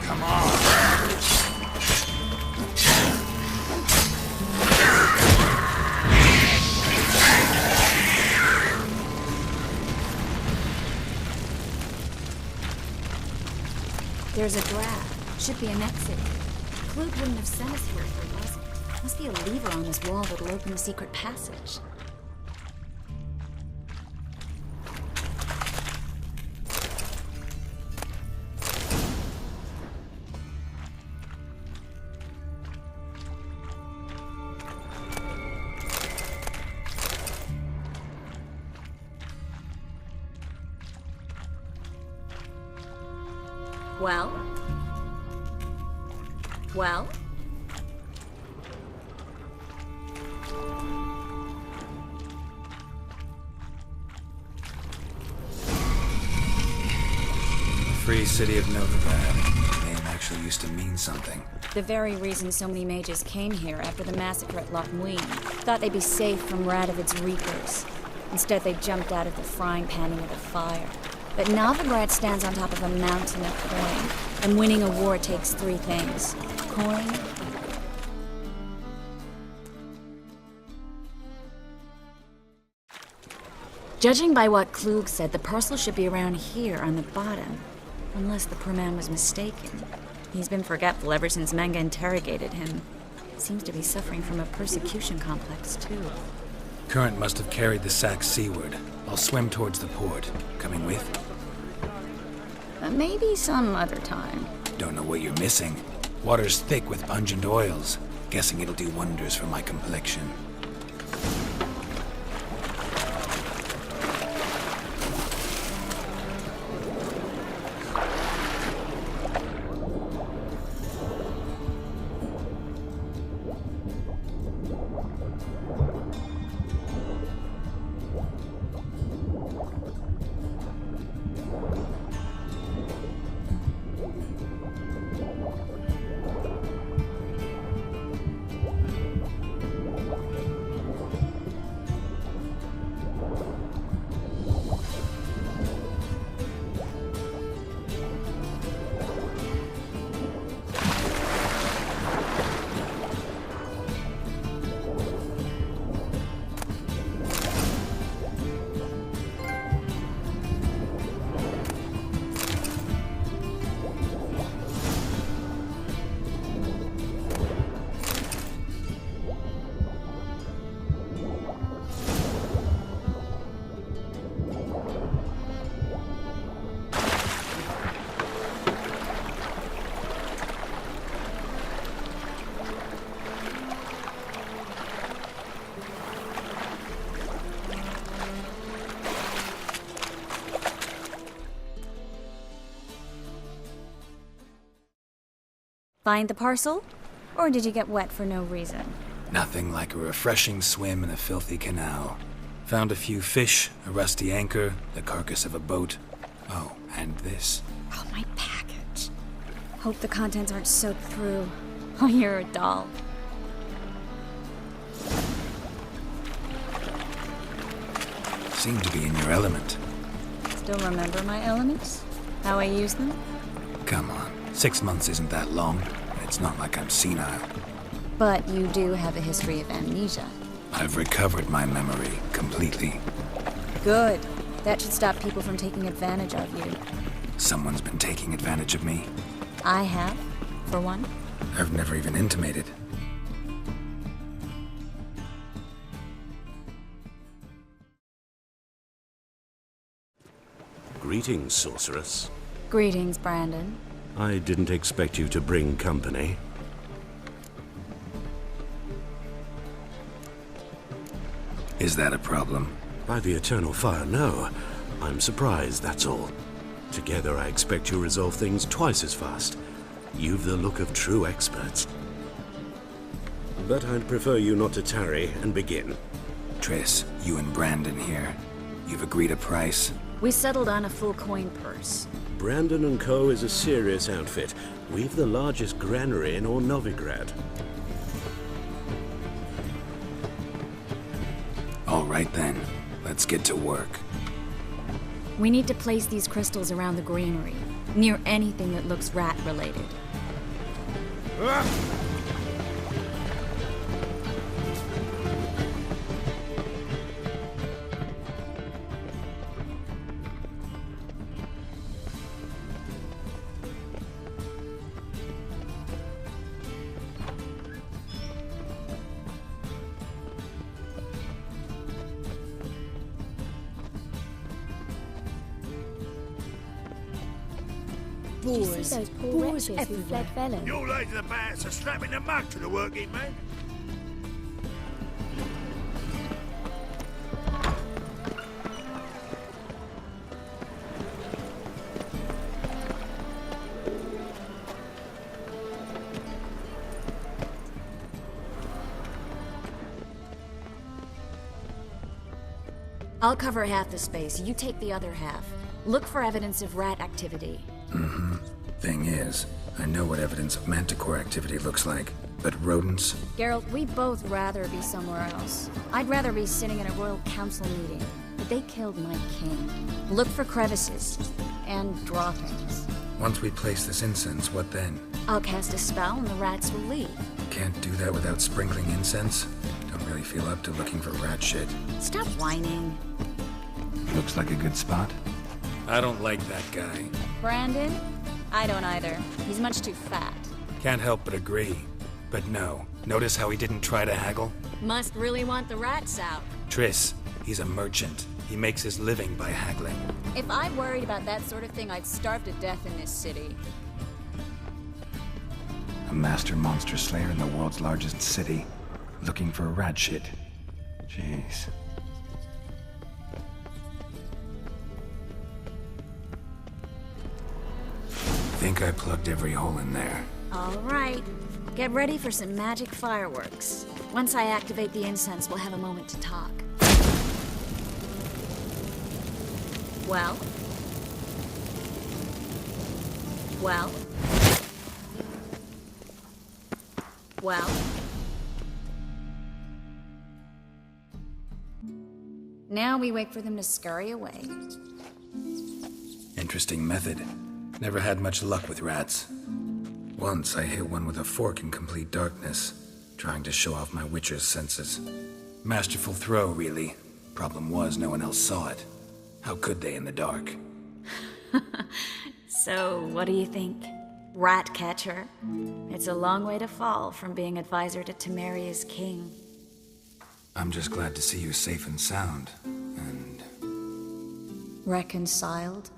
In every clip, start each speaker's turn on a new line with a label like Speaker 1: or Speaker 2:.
Speaker 1: Come on.
Speaker 2: There's a draft. Should be an exit. Clute wouldn't have sent us here if there wasn't. Must be a lever on this wall that'll open a secret passage. Well? Well?
Speaker 1: Free City of Novigrad. Name actually used to mean something.
Speaker 2: The very reason so many mages came here after the massacre at Loch Muin. Thought they'd be safe from Radovid's reapers. Instead, they jumped out of the frying pan into the fire. But Novigrad stands on top of a mountain of coin, and winning a war takes three things. Coin, judging by what Klug said, the parcel should be around here on the bottom. Unless the poor man was mistaken. He's been forgetful ever since Manga interrogated him. Seems to be suffering from a persecution complex, too.
Speaker 1: Current must have carried the sack seaward. I'll swim towards the port. Coming with?
Speaker 2: Maybe some other time.
Speaker 1: Don't know what you're missing. Water's thick with pungent oils. Guessing it'll do wonders for my complexion.
Speaker 2: Find the parcel? Or did you get wet for no reason?
Speaker 1: Nothing like a refreshing swim in a filthy canal. Found a few fish, a rusty anchor, the carcass of a boat. Oh, and this.
Speaker 2: Oh, my package. Hope the contents aren't soaked through. Oh, you're a doll.
Speaker 1: Seem to be in your element.
Speaker 2: Still remember my elements? How I use them?
Speaker 1: Come on, 6 months isn't that long. It's not like I'm senile.
Speaker 2: But you do have a history of amnesia.
Speaker 1: I've recovered my memory completely.
Speaker 2: Good. That should stop people from taking advantage of you.
Speaker 1: Someone's been taking advantage of me.
Speaker 2: I have, for one.
Speaker 1: I've never even intimated.
Speaker 3: Greetings, sorceress.
Speaker 2: Greetings, Brandon.
Speaker 3: I didn't expect you to bring company.
Speaker 1: Is that a problem?
Speaker 3: By the eternal fire, no. I'm surprised, that's all. Together, I expect you resolve things twice as fast. You've the look of true experts. But I'd prefer you not to tarry and begin.
Speaker 1: Triss, you and Brandon here. You've agreed a price?
Speaker 2: We settled on a full coin purse.
Speaker 3: Brandon & Co. is a serious outfit. We've the largest granary in all Novigrad.
Speaker 1: All right then, let's get to work.
Speaker 2: We need to place these crystals around the granary. near anything that looks rat-related.
Speaker 4: Boars,
Speaker 2: those poor
Speaker 4: boars
Speaker 2: wretches who
Speaker 4: everywhere.
Speaker 2: fled felons?
Speaker 5: You lazy the bats are strapping the mug to the working man.
Speaker 2: I'll cover half the space, you take the other half. Look for evidence of rat activity.
Speaker 1: Thing is, I know what evidence of manticore activity looks like, but rodents?
Speaker 2: Geralt, we'd both rather be somewhere else. I'd rather be sitting in a royal council meeting, but they killed my king. Look for crevices, and draw things.
Speaker 1: Once we place this incense, what then?
Speaker 2: I'll cast a spell and the rats will leave.
Speaker 1: Can't do that without sprinkling incense? Don't really feel up to looking for rat shit.
Speaker 2: Stop whining.
Speaker 1: Looks like a good spot. I don't like that guy.
Speaker 2: Brandon? I don't either. He's much too fat.
Speaker 1: Can't help but agree. But no. Notice how he didn't try to haggle?
Speaker 2: Must really want the rats out.
Speaker 1: Triss, he's a merchant. He makes his living by haggling.
Speaker 2: If I worried about that sort of thing, I'd starve to death in this city.
Speaker 1: A master monster slayer in the world's largest city. Looking for rat shit. Jeez. Think I plugged every hole in there.
Speaker 2: All right. Get ready for some magic fireworks. Once I activate the incense, we'll have a moment to talk. Well? Well? Well? Now we wait for them to scurry away.
Speaker 1: Interesting method. Never had much luck with rats. Once I hit one with a fork in complete darkness, trying to show off my witcher's senses. Masterful throw, really. Problem was, no one else saw it. How could they in the dark?
Speaker 2: So, what do you think? Rat catcher? It's a long way to fall from being advisor to Temeria's king.
Speaker 1: I'm just glad to see you safe and sound. And
Speaker 2: Reconciled?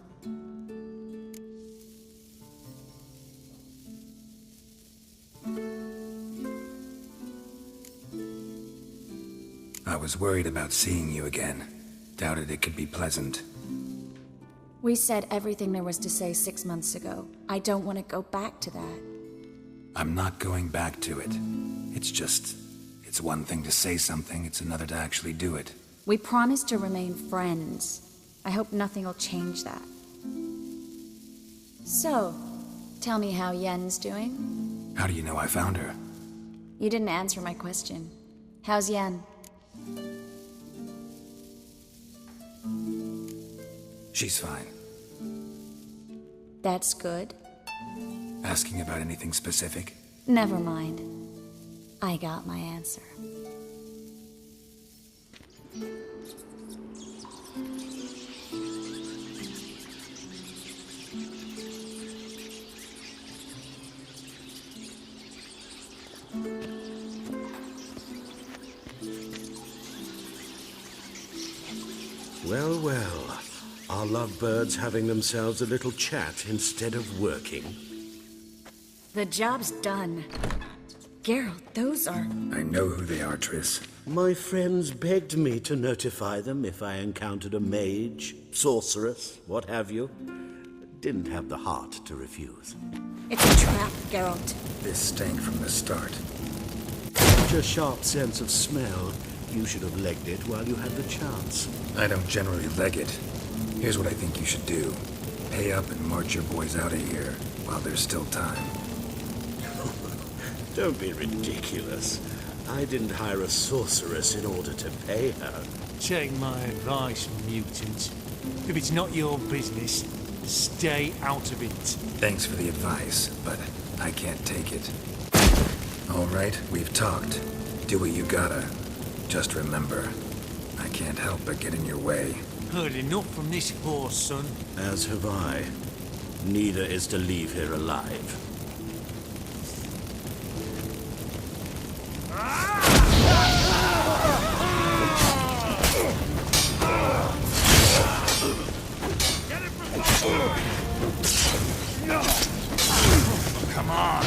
Speaker 1: I was worried about seeing you again. Doubted it could be pleasant.
Speaker 2: We said everything there was to say 6 months ago. I don't want to go back to that.
Speaker 1: I'm not going back to it. It's one thing to say something, it's another to actually do it.
Speaker 2: We promised to remain friends. I hope nothing will change that. So, tell me how Yen's doing?
Speaker 1: How do you know I found her?
Speaker 2: You didn't answer my question. How's Yen?
Speaker 1: She's fine.
Speaker 2: That's good.
Speaker 1: Asking about anything specific?
Speaker 2: Never mind. I got my answer.
Speaker 3: Well, well. Are lovebirds having themselves a little chat instead of working?
Speaker 2: The job's done. Geralt, those are...
Speaker 1: I know who they are, Triss.
Speaker 3: My friends begged me to notify them if I encountered a mage, sorceress, what have you. Didn't have the heart to refuse.
Speaker 2: It's a trap, Geralt.
Speaker 1: This stank from the start.
Speaker 3: Such a sharp sense of smell. You should have legged it while you had the chance.
Speaker 1: I don't generally leg it. Here's what I think you should do. Pay up and march your boys out of here while there's still time.
Speaker 3: Don't be ridiculous. I didn't hire a sorceress in order to pay her.
Speaker 6: Take my advice, mutant. If it's not your business,
Speaker 4: Stay out of it.
Speaker 1: Thanks for the advice, but I can't take it. All right, we've talked. Do what you gotta. Just remember, I can't help but get in your way.
Speaker 4: Heard enough from this horse, son.
Speaker 3: As have I. Neither is to leave here alive.
Speaker 5: Come on!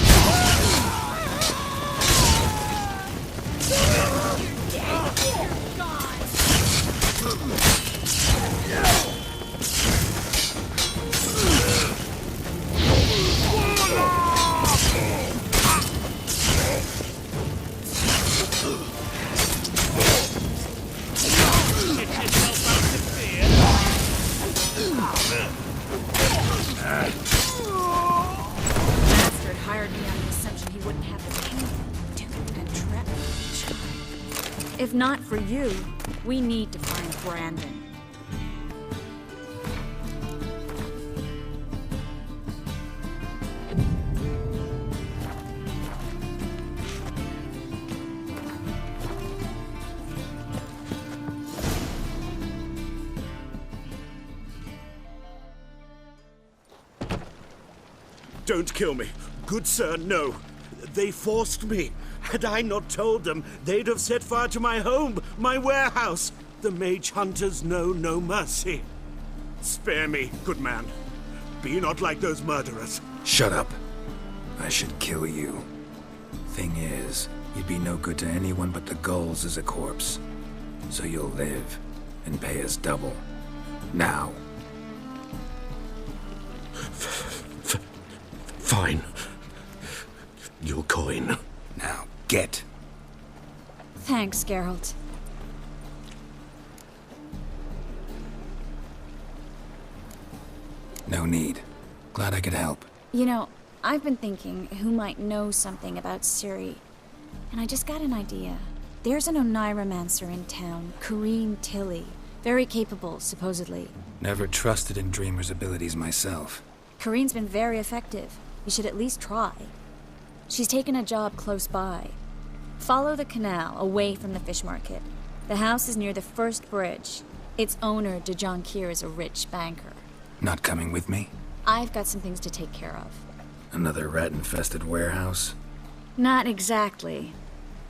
Speaker 2: Bastard hired me on the assumption he wouldn't have the pain to and trap me. If not for you, we need to find Brandon.
Speaker 3: Don't kill me. Good sir, no. They forced me. Had I not told them, they'd have set fire to my home, my warehouse. The mage hunters know no mercy. Spare me, good man. Be not like those murderers.
Speaker 1: Shut up. I should kill you. Thing is, you'd be no good to anyone but the gulls as a corpse. So you'll live and pay us double. Now.
Speaker 3: Fine. Your coin.
Speaker 1: Now, get.
Speaker 2: Thanks, Geralt.
Speaker 1: No need. Glad I could help.
Speaker 2: You know, I've been thinking who might know something about Ciri, and I just got an idea. There's an Oneiromancer in town, Corrine Tilly. Very capable, supposedly.
Speaker 1: Never trusted in Dreamer's abilities myself.
Speaker 2: Corrine's been very effective. You should at least try. She's taken a job close by. Follow the canal, away from the fish market. The house is near the first bridge. Its owner, de Jonquier, is a rich banker.
Speaker 1: Not coming with me?
Speaker 2: I've got some things to take care of.
Speaker 1: Another rat-infested warehouse?
Speaker 2: Not exactly.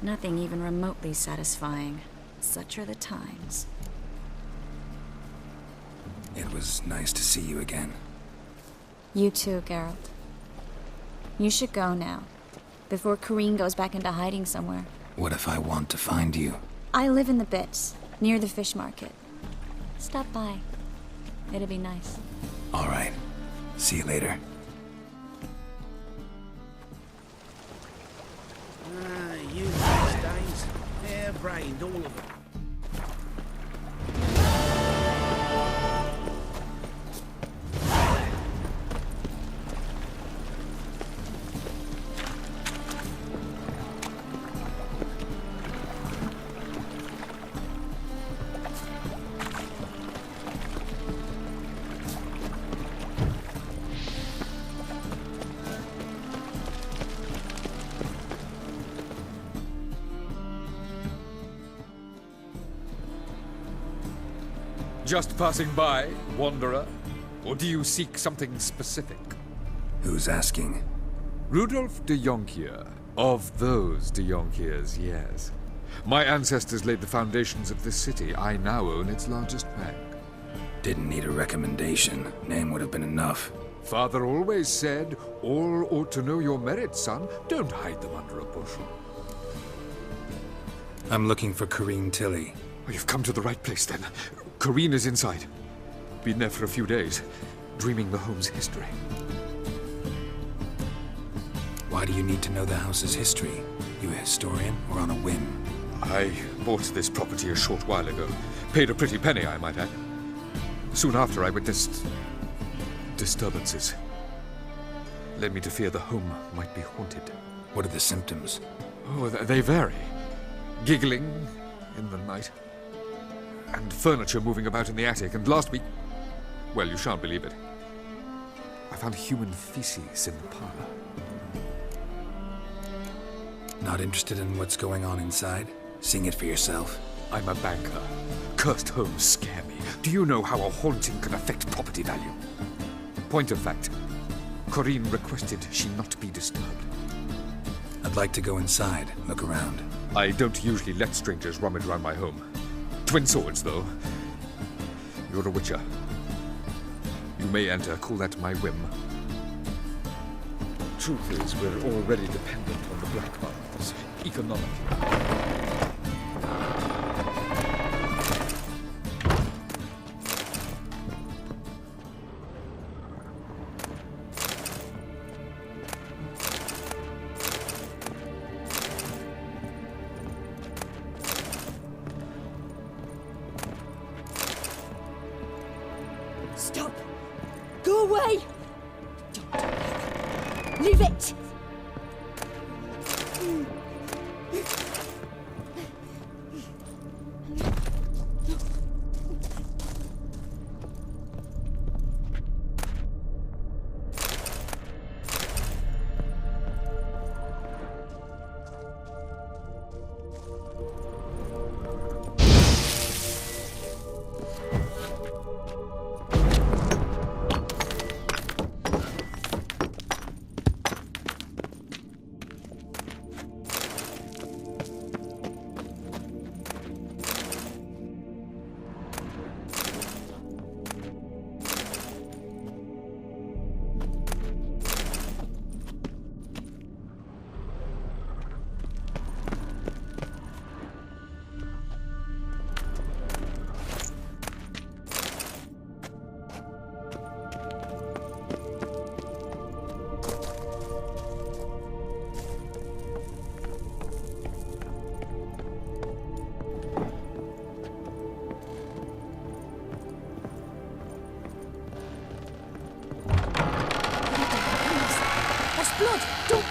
Speaker 2: Nothing even remotely satisfying. Such are the times.
Speaker 1: It was nice to see you again.
Speaker 2: You too, Geralt. You should go now, before Corrine goes back into hiding somewhere.
Speaker 1: What if I want to find you?
Speaker 2: I live in the Bits, near the fish market. Stop by. It'll be nice.
Speaker 1: All right. See you later.
Speaker 5: You days. Hair-brained, all of them.
Speaker 6: Just passing by, wanderer? Or do you seek something specific?
Speaker 1: Who's asking?
Speaker 6: Rudolf de Jonquier. Of those de Jonquiers, yes. My ancestors laid the foundations of this city. I now own its largest bank.
Speaker 1: Didn't need a recommendation. Name would have been enough.
Speaker 6: Father always said, all ought to know your merits, son. Don't hide them under a bushel.
Speaker 1: I'm looking for Corrine Tilly.
Speaker 6: Oh, you've come to the right place, then. Corrine is inside. Been there for a few days, dreaming the home's history.
Speaker 1: Why do you need to know the house's history? You a historian or on a whim?
Speaker 6: I bought this property a short while ago. Paid a pretty penny, I might add. Soon after, I witnessed disturbances. Led me to fear the home might be haunted.
Speaker 1: What are the symptoms?
Speaker 6: Oh, they vary. Giggling in the night. And furniture moving about in the attic. And last week... Well, you shan't believe it. I found human feces in the parlor.
Speaker 1: Not interested in what's going on inside? Seeing it for yourself?
Speaker 6: I'm a banker. Cursed homes scare me. Do you know how a haunting can affect property value? Point of fact, Corinne requested she not be disturbed.
Speaker 1: I'd like to go inside, look around.
Speaker 6: I don't usually let strangers rummage around my home. Twin swords, though. You're a witcher. You may enter, call that my whim. Truth is, we're already dependent on the black markets, economically.
Speaker 2: Stop! Go away! Don't do that. Leave it! Blood! Don't...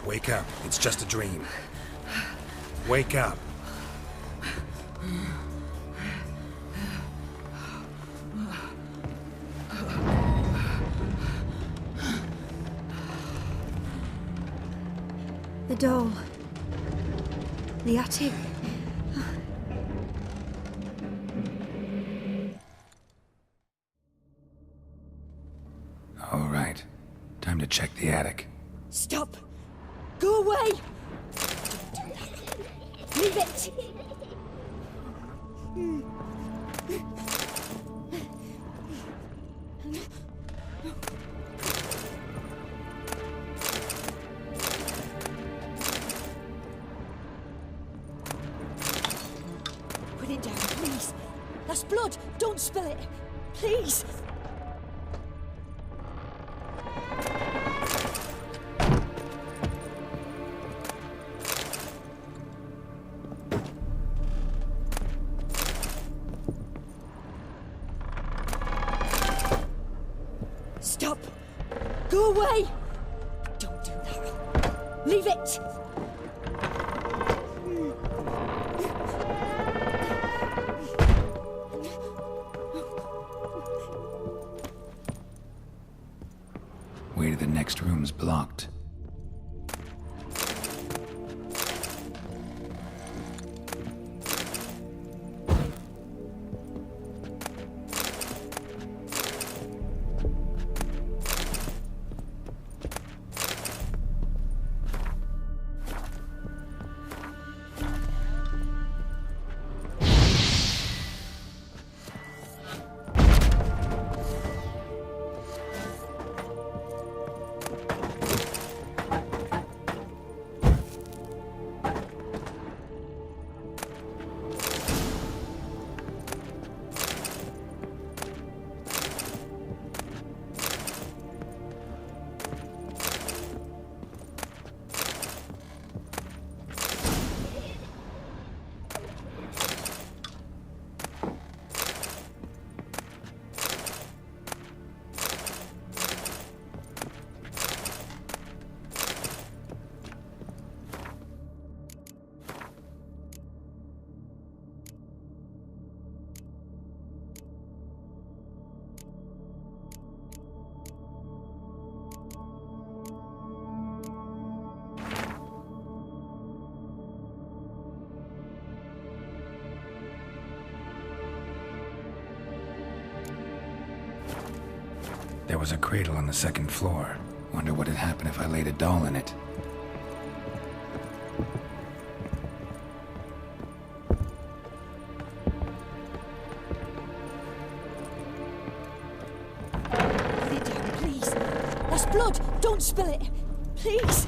Speaker 1: Wake up. It's just a dream. Wake up.
Speaker 2: The door. The attic.
Speaker 1: All right. Time to check the attic.
Speaker 2: Stop! Go away! Leave it! Put it down, please. That's blood. Don't spill it. Please. Stop! Go away! Don't do that. Leave it!
Speaker 1: Way to the next room's blocked. There was a cradle on the second floor. Wonder what had happened if I laid a doll in it.
Speaker 7: Put it down, please. That's blood. Don't spill it. Please.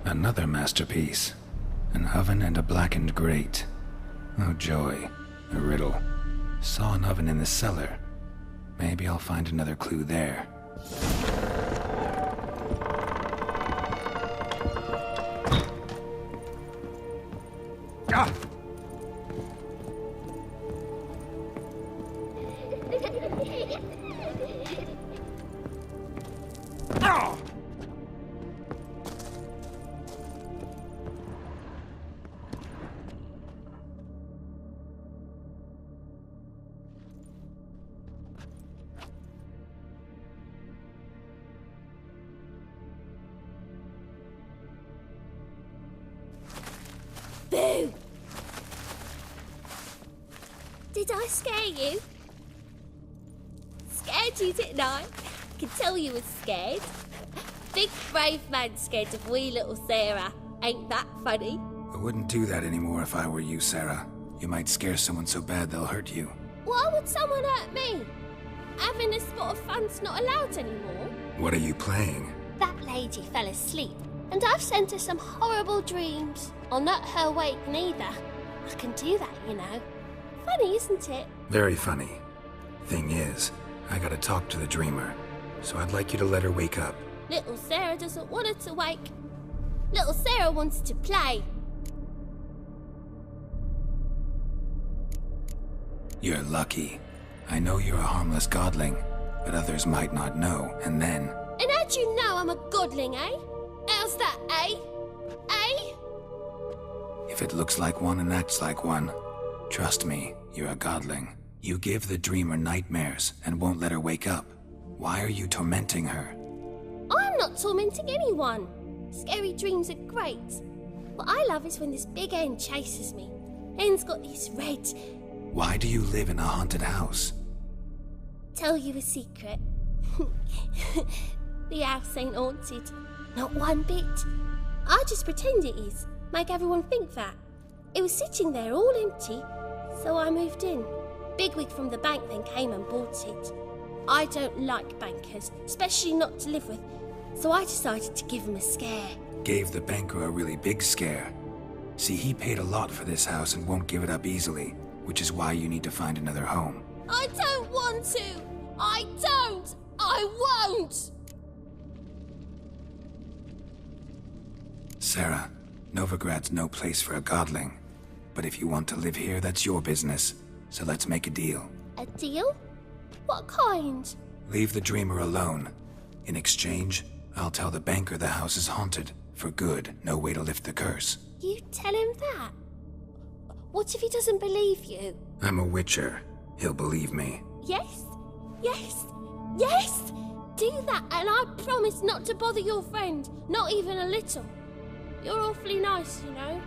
Speaker 1: Another masterpiece. An oven and a blackened grate. Oh joy. A riddle. Saw an oven in the cellar. Maybe I'll find another clue there. Ah! Ah!
Speaker 8: Boo! Did I scare you? Scared you, didn't I? I can tell you was scared. Big brave man scared of wee little Sarah. Ain't that funny?
Speaker 1: I wouldn't do that anymore if I were you, Sarah. You might scare someone so bad they'll hurt you.
Speaker 8: Why would someone hurt me? Having a spot of fun's not allowed anymore.
Speaker 1: What are you playing?
Speaker 8: That lady fell asleep, and I've sent her some horrible dreams. I'll not her wake neither. I can do that, you know. Funny, isn't it?
Speaker 1: Very funny. Thing is, I gotta talk to the dreamer, so I'd like you to let her wake up.
Speaker 8: Little Sarah doesn't want her to wake. Little Sarah wants to play.
Speaker 1: You're lucky. I know you're a harmless godling, but others might not know, and then...
Speaker 8: And how'd you know I'm a godling, eh? How's that, eh? Eh?
Speaker 1: If it looks like one and acts like one, trust me, you're a godling. You give the dreamer nightmares and won't let her wake up. Why are you tormenting her?
Speaker 8: I'm not tormenting anyone. Scary dreams are great. What I love is when this big hen chases me. Hen's got this red...
Speaker 1: Why do you live in a haunted house?
Speaker 8: Tell you a secret. The house ain't haunted. Not one bit. I just pretend it is. Make everyone think that. It was sitting there all empty, so I moved in. Bigwig from the bank then came and bought it. I don't like bankers, especially not to live with, so I decided to give him a scare.
Speaker 1: Gave the banker a really big scare. See, he paid a lot for this house and won't give it up easily, which is why you need to find another home.
Speaker 8: I don't want to! I don't! I won't!
Speaker 1: Sarah, Novigrad's no place for a godling. But if you want to live here, that's your business. So let's make a deal.
Speaker 8: A deal? What kind?
Speaker 1: Leave the dreamer alone. In exchange, I'll tell the banker the house is haunted. For good, no way to lift the curse.
Speaker 8: You tell him that? What if he doesn't believe you?
Speaker 1: I'm a witcher. He'll believe me.
Speaker 8: Yes? Yes? Yes! Do that and I promise not to bother your friend. Not even a little. You're awfully nice, you know.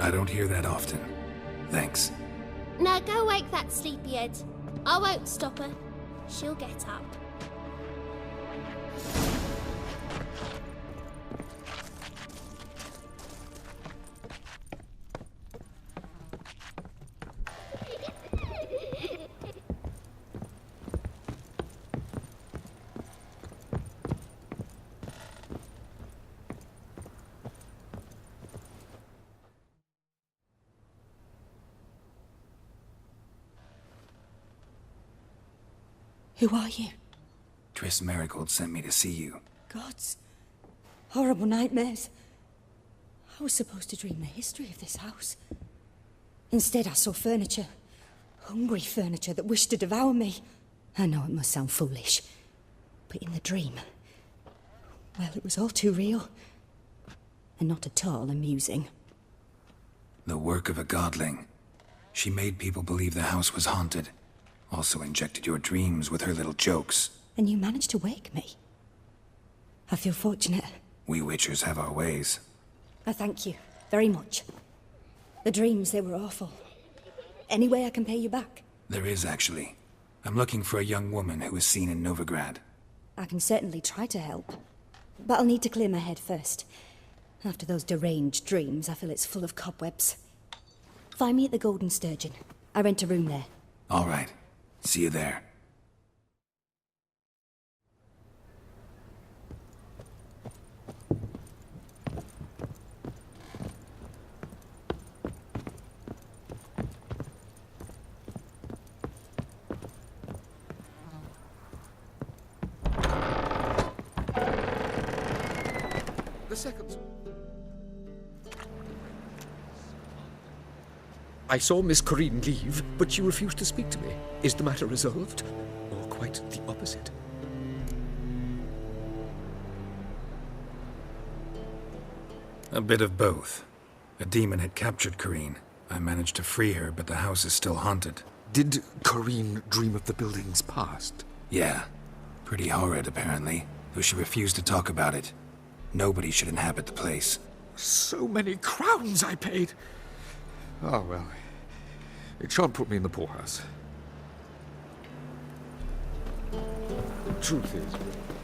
Speaker 1: I don't hear that often. Thanks.
Speaker 8: Now go wake that sleepyhead. I won't stop her. She'll get up.
Speaker 7: Who are you?
Speaker 1: Triss Marigold sent me to see you.
Speaker 7: Gods. Horrible nightmares. I was supposed to dream the history of this house. Instead, I saw furniture, Hungry furniture that wished to devour me. I know it must sound foolish, but in the dream, well, it was all too real. And not at all amusing.
Speaker 1: The work of a godling. She made people believe the house was haunted. Also injected your dreams with her little jokes.
Speaker 7: And you managed to wake me. I feel fortunate.
Speaker 1: We Witchers have our ways.
Speaker 7: I thank you very much. The dreams, they were awful. Any way I can pay you back?
Speaker 1: There is, actually. I'm looking for a young woman who was seen in Novigrad.
Speaker 7: I can certainly try to help. But I'll need to clear my head first. After those deranged dreams, I feel it's full of cobwebs. Find me at the Golden Sturgeon. I rent a room there.
Speaker 1: All right. See you there.
Speaker 6: The second. I saw Miss Corinne leave, but she refused to speak to me. Is the matter resolved? Or quite the opposite?
Speaker 1: A bit of both. A demon had captured Corinne. I managed to free her, but the house is still haunted.
Speaker 6: Did Corinne dream of the building's past?
Speaker 1: Yeah. Pretty horrid, apparently, though she refused to talk about it. Nobody should inhabit the place.
Speaker 6: So many crowns I paid! Oh, well. It shan't put me in the poorhouse. Truth is...